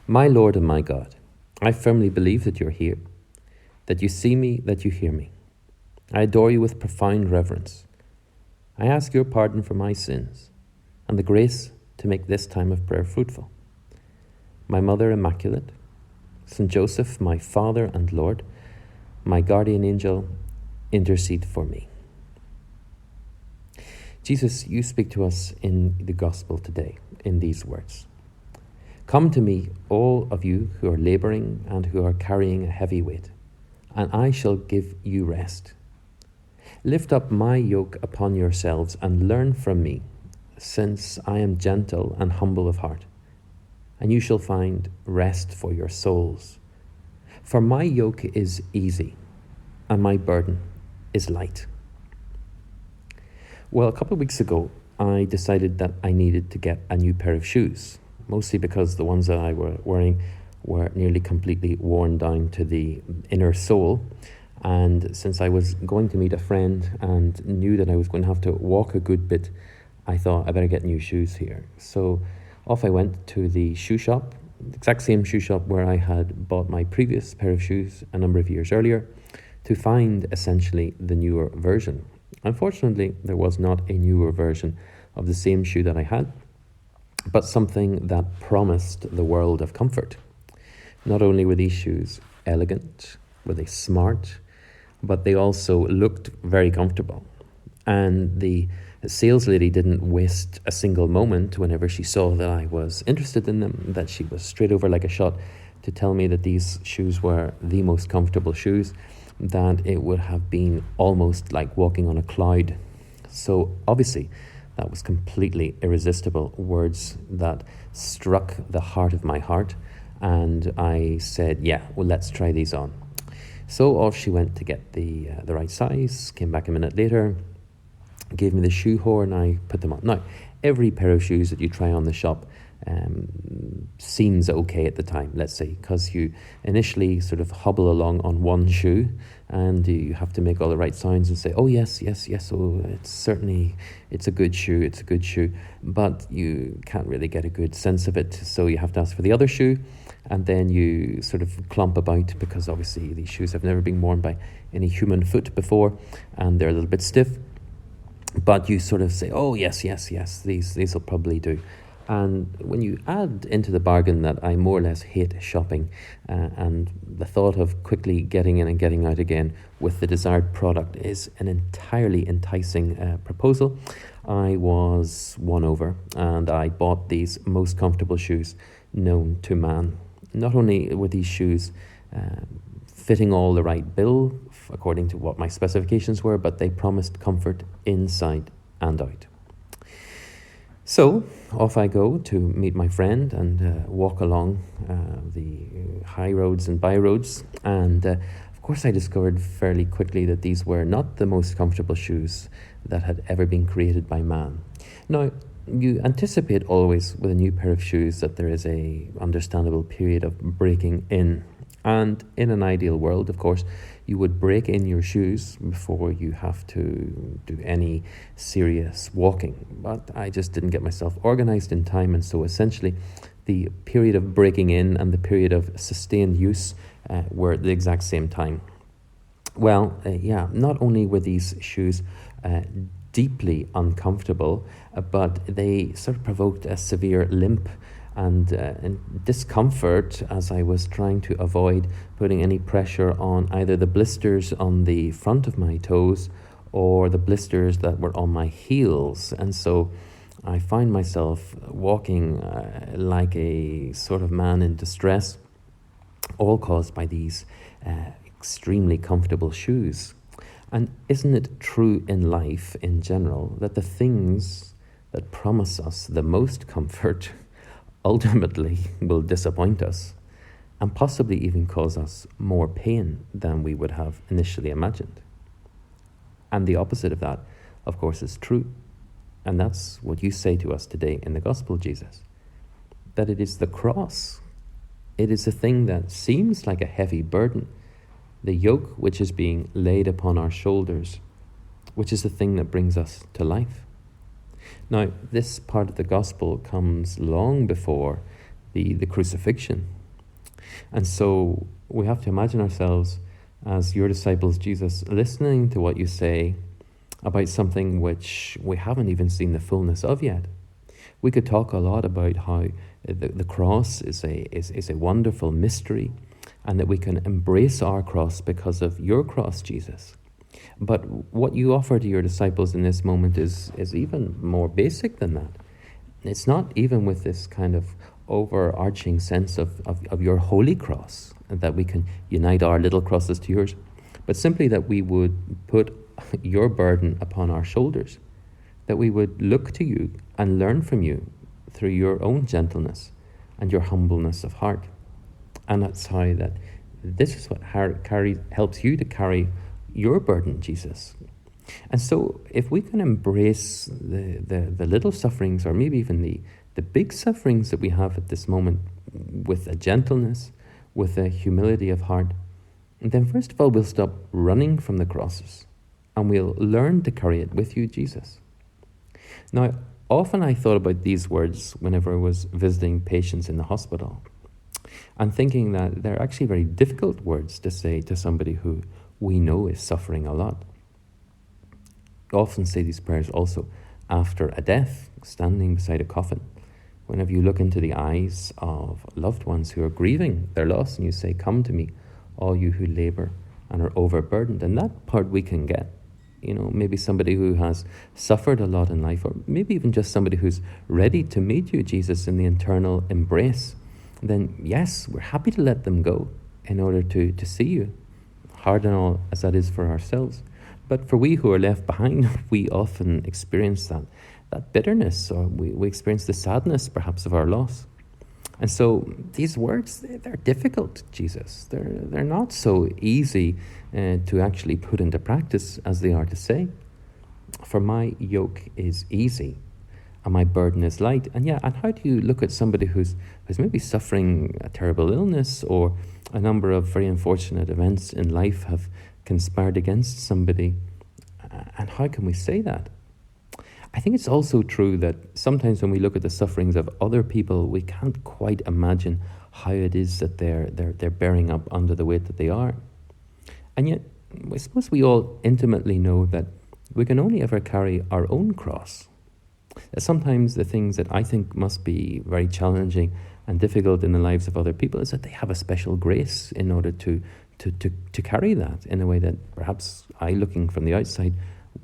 My Lord and my God, I firmly believe that you're here, that you see me, that you hear me. I adore you with profound reverence. I ask your pardon for my sins and the grace to make this time of prayer fruitful. My Mother Immaculate, Saint Joseph, my Father and Lord, my guardian angel, intercede for me. Jesus, you speak to us in the Gospel today in these words. Come to me, all of you who are laboring and who are carrying a heavy weight, and I shall give you rest. Lift up my yoke upon yourselves and learn from me, since I am gentle and humble of heart, and you shall find rest for your souls. For my yoke is easy, and my burden is light. Well, a couple of weeks ago, I decided that I needed to get a new pair of shoes, mostly because the ones that I were wearing were nearly completely worn down to the inner sole. And since I was going to meet a friend and knew that I was going to have to walk a good bit, I thought I better get new shoes here. So off I went to the shoe shop, the exact same shoe shop where I had bought my previous pair of shoes a number of years earlier, to find essentially the newer version. Unfortunately, there was not a newer version of the same shoe that I had, but something that promised the world of comfort. Not only were these shoes elegant, were they smart, but they also looked very comfortable. And the sales lady didn't waste a single moment whenever she saw that I was interested in them, that she was straight over like a shot to tell me that these shoes were the most comfortable shoes, that it would have been almost like walking on a cloud. So obviously that was completely irresistible words that struck the heart of my heart, and I said, yeah, well, let's try these on. So off she went to get the right size, came back a minute later, gave me the shoe horn, I put them on. Now, every pair of shoes that you try on the shop seems okay at the time, let's say, because you initially sort of hobble along on one shoe and you have to make all the right sounds and say, oh yes, oh, it's a good shoe, but you can't really get a good sense of it, so you have to ask for the other shoe, and then you sort of clump about, because obviously these shoes have never been worn by any human foot before and they're a little bit stiff, but you sort of say, oh yes, these will probably do. And when you add into the bargain that I more or less hate shopping, and the thought of quickly getting in and getting out again with the desired product is an entirely enticing proposal, I was won over and I bought these most comfortable shoes known to man. Not only were these shoes fitting all the right bill according to what my specifications were, but they promised comfort inside and out. So off I go to meet my friend and walk along the high roads and by roads, and of course I discovered fairly quickly that these were not the most comfortable shoes that had ever been created by man. Now, you anticipate always with a new pair of shoes that there is a understandable period of breaking in. And in an ideal world, of course, you would break in your shoes before you have to do any serious walking. But I just didn't get myself organized in time, and so essentially the period of breaking in and the period of sustained use were at the exact same time. Well, not only were these shoes deeply uncomfortable, but they sort of provoked a severe limp and discomfort as I was trying to avoid putting any pressure on either the blisters on the front of my toes or the blisters that were on my heels. And so I find myself walking like a sort of man in distress, all caused by these extremely comfortable shoes. And isn't it true in life in general that the things that promise us the most comfort ultimately will disappoint us and possibly even cause us more pain than we would have initially imagined? And the opposite of that, of course, is true. And that's what you say to us today in the gospel, Jesus, that it is the cross. It is the thing that seems like a heavy burden, the yoke which is being laid upon our shoulders, which is the thing that brings us to life. Now, this part of the gospel comes long before the crucifixion. And so we have to imagine ourselves as your disciples, Jesus, listening to what you say about something which we haven't even seen the fullness of yet. We could talk a lot about how the cross is a wonderful mystery, and that we can embrace our cross because of your cross, Jesus. But what you offer to your disciples in this moment is even more basic than that. It's not even with this kind of overarching sense of your holy cross, that we can unite our little crosses to yours, but simply that we would put your burden upon our shoulders, that we would look to you and learn from you through your own gentleness and your humbleness of heart. And that's how that this is what helps you to carry your burden, Jesus. And so if we can embrace the little sufferings, or maybe even the big sufferings that we have at this moment, with a gentleness, with a humility of heart, and then first of all we'll stop running from the crosses, and we'll learn to carry it with you, Jesus. Now, often I thought about these words whenever I was visiting patients in the hospital, and thinking that they're actually very difficult words to say to somebody who we know is suffering a lot. I often say these prayers also after a death, standing beside a coffin. Whenever you look into the eyes of loved ones who are grieving their loss, and you say, "Come to me, all you who labour and are overburdened." And that part we can get. Maybe somebody who has suffered a lot in life, or maybe even just somebody who's ready to meet you, Jesus, in the eternal embrace. Then yes, we're happy to let them go in order to see you, hard and all as that is for ourselves. But for we who are left behind, we often experience that bitterness, or we experience the sadness perhaps of our loss. And so these words, they're difficult, Jesus. They're not so easy to actually put into practice as they are to say. For my yoke is easy and my burden is light. And how do you look at somebody who's maybe suffering a terrible illness, or a number of very unfortunate events in life have conspired against somebody, and how can we say that? I think it's also true that sometimes when we look at the sufferings of other people, we can't quite imagine how it is that they're bearing up under the weight that they are. And yet, I suppose we all intimately know that we can only ever carry our own cross. That sometimes the things that I think must be very challenging and difficult in the lives of other people is that they have a special grace in order to carry that in a way that perhaps I, looking from the outside,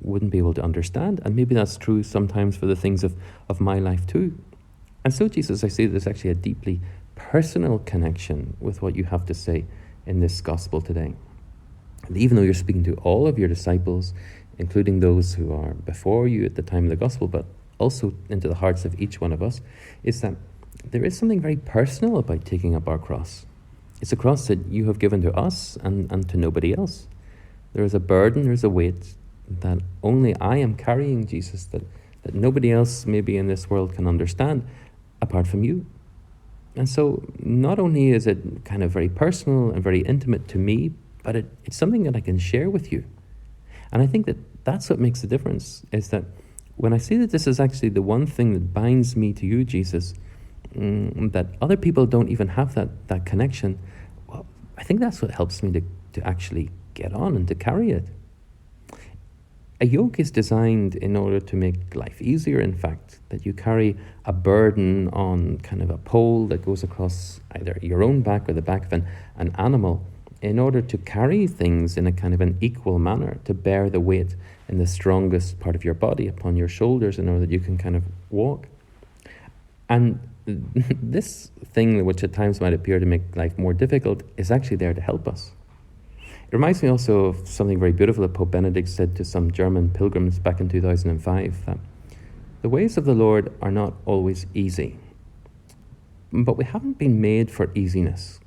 wouldn't be able to understand. And maybe that's true sometimes for the things of my life too. And so, Jesus, I see there's actually a deeply personal connection with what you have to say in this gospel today. And even though you're speaking to all of your disciples, including those who are before you at the time of the gospel, but also into the hearts of each one of us, is that there is something very personal about taking up our cross. It's a cross that you have given to us and to nobody else. There is a burden, there is a weight that only I am carrying, Jesus, that nobody else maybe in this world can understand apart from you. And so not only is it kind of very personal and very intimate to me, but it's something that I can share with you. And I think that that's what makes the difference, is that when I see that this is actually the one thing that binds me to you, Jesus, that other people don't even have that connection, well, I think that's what helps me to actually get on and to carry it. A yoke is designed in order to make life easier, in fact, that you carry a burden on kind of a pole that goes across either your own back or the back of an animal, in order to carry things in a kind of an equal manner, to bear the weight in the strongest part of your body upon your shoulders in order that you can kind of walk. And this thing, which at times might appear to make life more difficult, is actually there to help us. It reminds me also of something very beautiful that Pope Benedict said to some German pilgrims back in 2005, that the ways of the Lord are not always easy, but we haven't been made for easiness,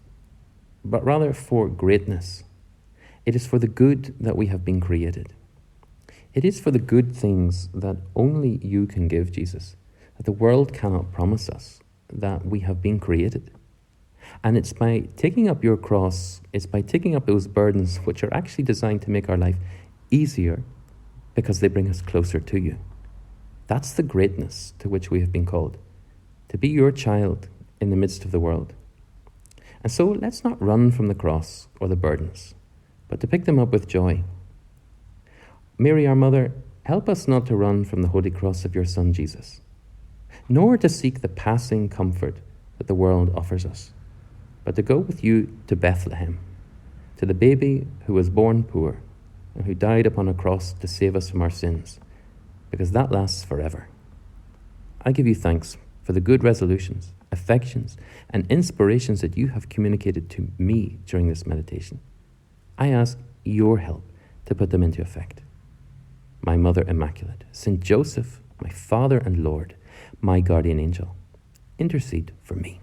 but rather for greatness. It is for the good that we have been created. It is for the good things that only you can give, Jesus, that the world cannot promise us, that we have been created. And it's by taking up your cross, it's by taking up those burdens which are actually designed to make our life easier because they bring us closer to you. That's the greatness to which we have been called, to be your child in the midst of the world. And so let's not run from the cross or the burdens, but to pick them up with joy. Mary, our mother, help us not to run from the holy cross of your Son, Jesus, nor to seek the passing comfort that the world offers us, but to go with you to Bethlehem, to the baby who was born poor and who died upon a cross to save us from our sins, because that lasts forever. I give you thanks for the good resolutions, affections, and inspirations that you have communicated to me during this meditation. I ask your help to put them into effect. My Mother Immaculate, Saint Joseph, my Father and Lord, my guardian angel, intercede for me.